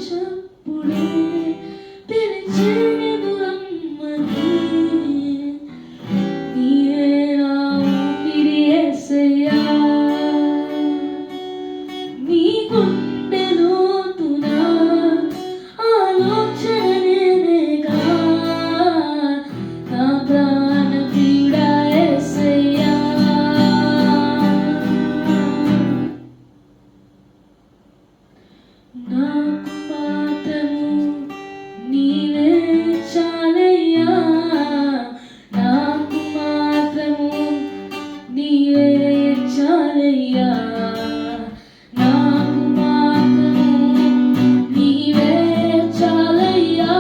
చప్పుడే పిలిచేను రమ్మని. నీవే నా ఊపిరి యేసయ్యా, నీ గుండె లోతున ఆలోచన నేనేగా, నా ప్రాణ ప్రియుడా యేసయ్యా. నాకు మాత్రము నీవే చాలయ్యా, నాకు మాత్రము నీవే చాలయ్యా, నాకు మాత్రము నీవే చాలయ్యా,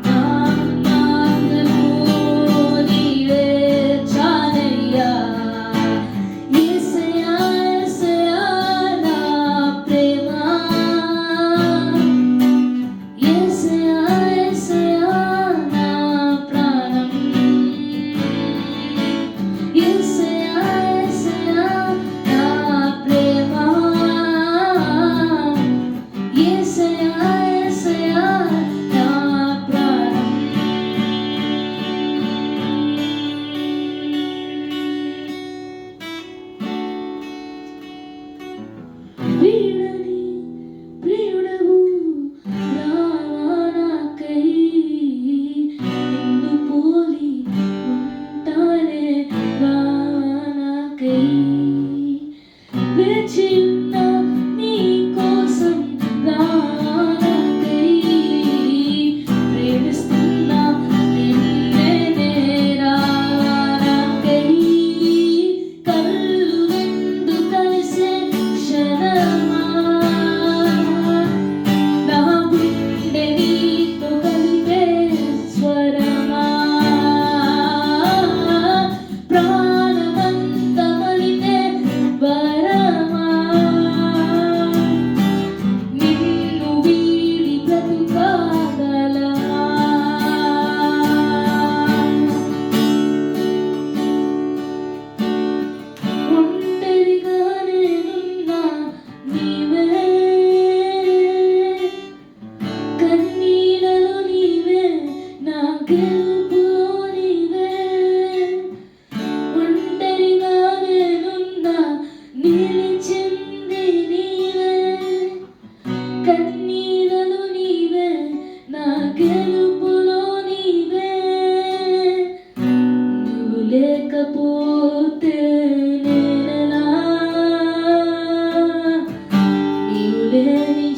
నాకు మాత్రము నీవే చాలయ్యా. యేసయ్యా యేసయ్యా నా ప్రేమ, యేసయ్యా యేసయ్యా నా ప్రాణం, యేసయ్యా యేసయ్యా నా ప్రేమ, యేసయ్యా యేసయ్యా నా ప్రాణం. వీడని ప్రియుడవు రావా నాకై, నిన్ను పోలి ఉంటానే రావా నాకై. వేచిన నీ కోసం రావా నాకై, ప్రేమిస్తున్నా నిన్నే రావా నాకై. కళ్ళు రెండు కలిసే క్షణమా, నా గుండె నీతో కలిపే స్వరమా, ప్రాణమంత మలితే వరమా, నిన్ను వీడి బ్రతుకగలమా. ఒంటరిగా నేనున్నా నీవే, కన్నీలలో నీవే, నా గెలుపులో నీవే. ఒంటరిగా నేనున్నా నిలిచింది నీవే, కన్నీలలో నీవే, నా గెలుపులో నీవే. నువ్వు లేకపోతే నేనెలా, నీవు లేని